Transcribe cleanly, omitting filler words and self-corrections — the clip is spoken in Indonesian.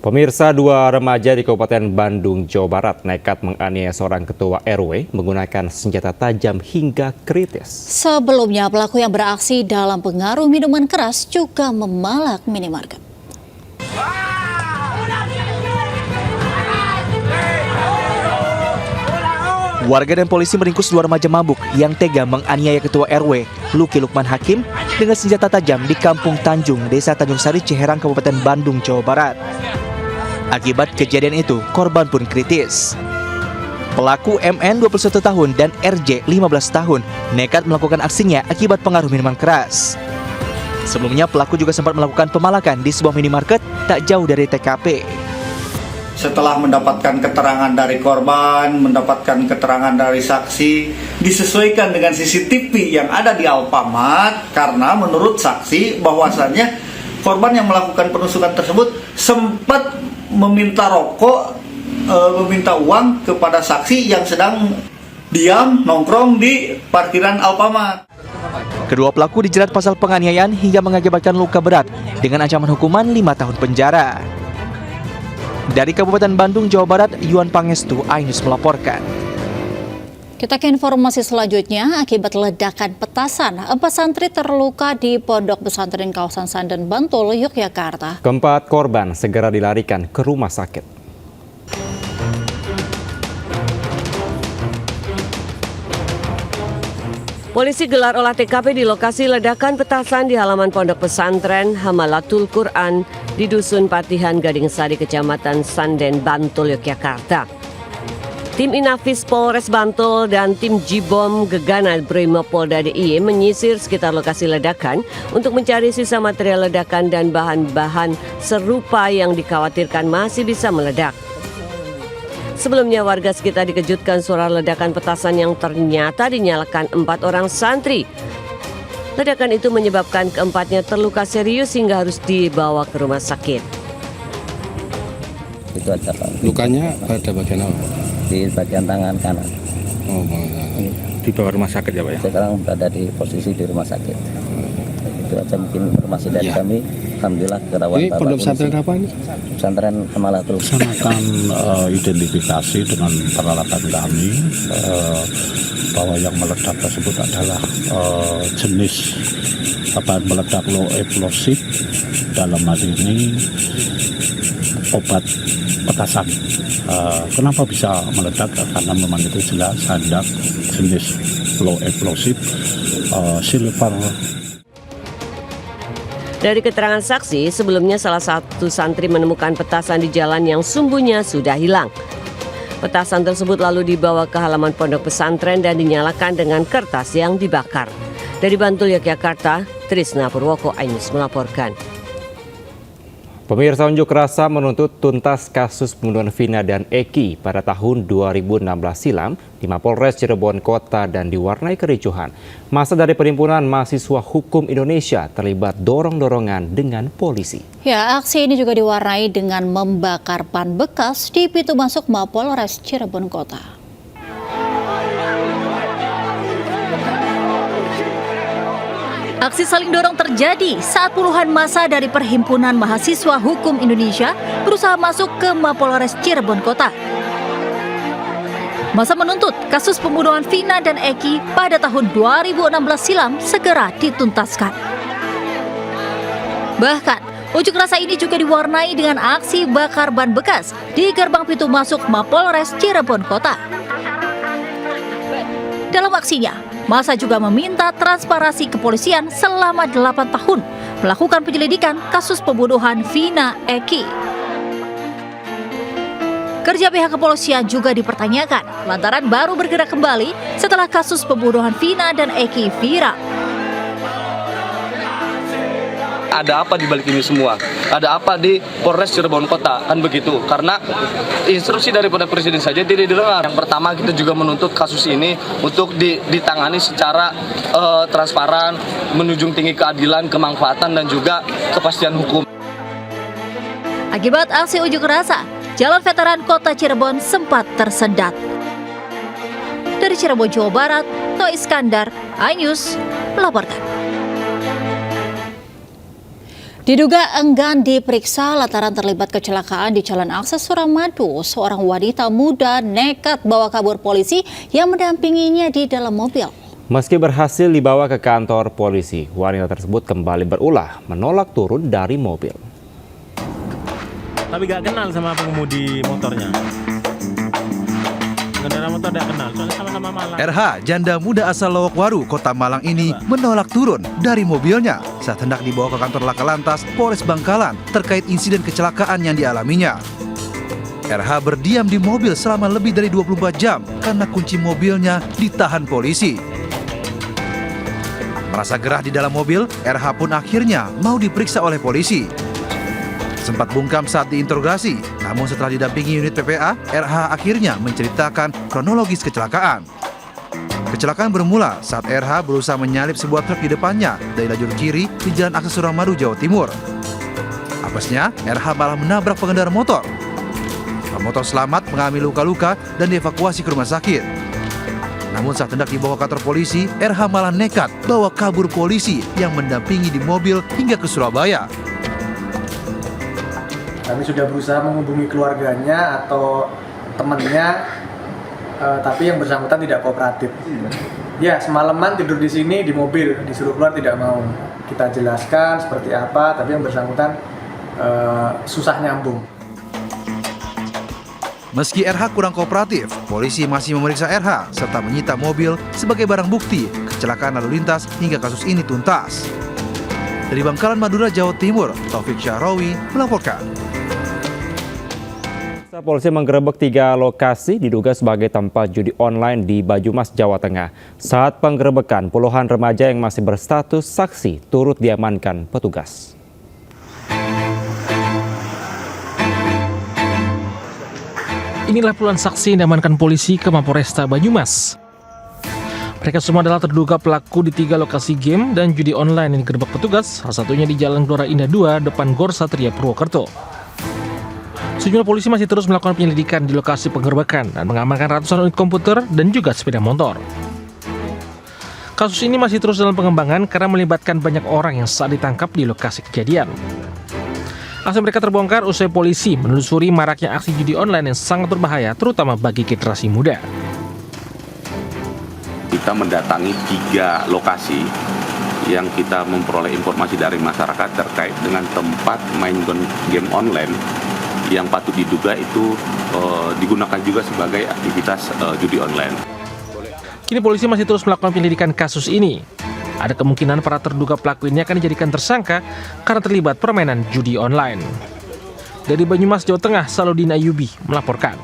Pemirsa, dua remaja di Kabupaten Bandung, Jawa Barat nekat menganiaya seorang ketua RW menggunakan senjata tajam hingga kritis. Sebelumnya, pelaku yang beraksi dalam pengaruh minuman keras juga memalak minimarket. Warga dan polisi meringkus dua remaja mabuk yang tega menganiaya ketua RW, Luki Lukman Hakim, dengan senjata tajam di Kampung Tanjung, Desa Tanjung Sari, Ciherang, Kabupaten Bandung, Jawa Barat. Akibat kejadian itu, korban pun kritis. Pelaku MN 21 tahun dan RJ 15 tahun nekat melakukan aksinya akibat pengaruh minuman keras. Sebelumnya, pelaku juga sempat melakukan pemalakan di sebuah minimarket tak jauh dari TKP. Setelah mendapatkan keterangan dari korban, mendapatkan keterangan dari saksi, disesuaikan dengan CCTV yang ada di Alfamart, karena menurut saksi bahwasannya korban yang melakukan penusukan tersebut sempat meminta rokok, meminta uang kepada saksi yang sedang diam nongkrong di parkiran Alfamart. Kedua pelaku dijerat pasal penganiayaan hingga mengakibatkan luka berat dengan ancaman hukuman 5 tahun penjara. Dari Kabupaten Bandung, Jawa Barat, Yuan Pangestu, iNews melaporkan. Kita ke informasi selanjutnya. Akibat ledakan petasan, 4 santri terluka di Pondok Pesantren kawasan Sanden, Bantul, Yogyakarta. Keempat korban segera dilarikan ke rumah sakit. Polisi gelar olah TKP di lokasi ledakan petasan di halaman Pondok Pesantren Hamalatul Quran di Dusun Patihan, Gading Sari, Kecamatan Sanden, Bantul, Yogyakarta. Tim Inafis Polres Bantul dan tim Jibom Gegana Brimopolda DIY menyisir sekitar lokasi ledakan untuk mencari sisa material ledakan dan bahan-bahan serupa yang dikhawatirkan masih bisa meledak. Sebelumnya warga sekitar dikejutkan suara ledakan petasan yang ternyata dinyalakan 4 orang santri. Ledakan itu menyebabkan keempatnya terluka serius hingga harus dibawa ke rumah sakit. Itu aja Pak. Lukanya pada bagian apa? Di bagian tangan kanan. Oh, dibawa rumah sakit ya Pak ya? Sekarang berada di posisi di rumah sakit. Itu aja mungkin informasi dari kami. Alhamdulillah ketahuan. Ini pondok pesantren apa ini? Pesantren Hamalatul. Laksanakan identifikasi dengan peralatan kami bahwa yang meledak tersebut adalah jenis bahan meledak low explosive, dalam hal ini obat petasan. Kenapa bisa meledak? Karena memang itu jelas ada jenis low explosive silver. Dari keterangan saksi, sebelumnya salah satu santri menemukan petasan di jalan yang sumbunya sudah hilang. Petasan tersebut lalu dibawa ke halaman pondok pesantren dan dinyalakan dengan kertas yang dibakar. Dari Bantul, Yogyakarta, Trisna Purwoko, iNews melaporkan. Pemirsa, unjuk rasa menuntut tuntas kasus pembunuhan Vina dan Eki pada tahun 2016 silam di Mapolres Cirebon Kota dan diwarnai kericuhan. Massa dari Perhimpunan Mahasiswa Hukum Indonesia terlibat dorong-dorongan dengan polisi. Ya, aksi ini juga diwarnai dengan membakar ban bekas di pintu masuk Mapolres Cirebon Kota. Aksi saling dorong terjadi saat puluhan massa dari Perhimpunan Mahasiswa Hukum Indonesia berusaha masuk ke Mapolres Cirebon Kota. Massa menuntut kasus pembunuhan Vina dan Eki pada tahun 2016 silam segera dituntaskan. Bahkan, unjuk rasa ini juga diwarnai dengan aksi bakar ban bekas di gerbang pintu masuk Mapolres Cirebon Kota. Dalam aksinya, massa juga meminta transparansi kepolisian selama 8 tahun melakukan penyelidikan kasus pembunuhan Vina Eki. Kerja pihak kepolisian juga dipertanyakan lantaran baru bergerak kembali setelah kasus pembunuhan Vina dan Eki viral. Ada apa di balik ini semua? Ada apa di Polres Cirebon Kota? Kan begitu. Karena instruksi daripada Presiden saja tidak didengar. Yang pertama, kita juga menuntut kasus ini untuk ditangani secara transparan, menunjung tinggi keadilan, kemanfaatan, dan juga kepastian hukum. Akibat aksi unjuk rasa, Jalan Veteran Kota Cirebon sempat tersendat. Dari Cirebon, Jawa Barat, Noah Iskandar, iNews melaporkan. Diduga enggan diperiksa lantaran terlibat kecelakaan di Jalan Akses Suramadu, seorang wanita muda nekat bawa kabur polisi yang mendampinginya di dalam mobil. Meski berhasil dibawa ke kantor polisi, wanita tersebut kembali berulah menolak turun dari mobil. Tapi gak kenal sama pengemudi motornya. Pengendara motor gak kenal, soalnya sama-sama Malang. RH, janda muda asal Lowokwaru, Kota Malang ini menolak turun dari mobilnya saat hendak dibawa ke kantor Laka Lantas Polres Bangkalan terkait insiden kecelakaan yang dialaminya. RH berdiam di mobil selama lebih dari 24 jam karena kunci mobilnya ditahan polisi. Merasa gerah di dalam mobil, RH pun akhirnya mau diperiksa oleh polisi. Sempat bungkam saat diinterogasi, namun setelah didampingi unit PPA, RH akhirnya menceritakan kronologis kecelakaan. Kecelakaan bermula saat RH berusaha menyalip sebuah truk di depannya dari lajur kiri di Jalan Akses Suramadu, Jawa Timur. Apesnya, RH malah menabrak pengendara motor. Pemotor selamat mengalami luka-luka dan dievakuasi ke rumah sakit. Namun saat hendak dibawa ke kantor polisi, RH malah nekat bawa kabur polisi yang mendampingi di mobil hingga ke Surabaya. Kami sudah berusaha menghubungi keluarganya atau temannya, tapi yang bersangkutan tidak kooperatif. Ya, semalaman tidur di sini di mobil, disuruh keluar tidak mau. Kita jelaskan seperti apa, tapi yang bersangkutan susah nyambung. Meski RH kurang kooperatif, polisi masih memeriksa RH serta menyita mobil sebagai barang bukti kecelakaan lalu lintas hingga kasus ini tuntas. Dari Bangkalan, Madura, Jawa Timur, Taufik Syahrawi melaporkan. Polisi menggerebek 3 lokasi diduga sebagai tempat judi online di Banyumas, Jawa Tengah. Saat penggerebekan, puluhan remaja yang masih berstatus saksi turut diamankan petugas. Inilah puluhan saksi yang diamankan polisi ke Mapolresta Banyumas. Mereka semua adalah terduga pelaku di 3 lokasi game dan judi online yang digerebek petugas, salah satunya di Jalan Gelora Indah 2 depan Gor Satria Purwokerto. Sejumlah polisi masih terus melakukan penyelidikan di lokasi penggerebekan dan mengamankan ratusan unit komputer dan juga sepeda motor. Kasus ini masih terus dalam pengembangan karena melibatkan banyak orang yang saat ditangkap di lokasi kejadian. Aksi mereka terbongkar usai polisi menelusuri maraknya aksi judi online yang sangat berbahaya terutama bagi generasi muda. Kita mendatangi 3 lokasi yang kita memperoleh informasi dari masyarakat terkait dengan tempat main game online yang patut diduga itu digunakan juga sebagai aktivitas judi online. Kini polisi masih terus melakukan penyelidikan kasus ini. Ada kemungkinan para terduga pelaku ini akan dijadikan tersangka karena terlibat permainan judi online. Dari Banyumas, Jawa Tengah, Saludin Ayubi melaporkan.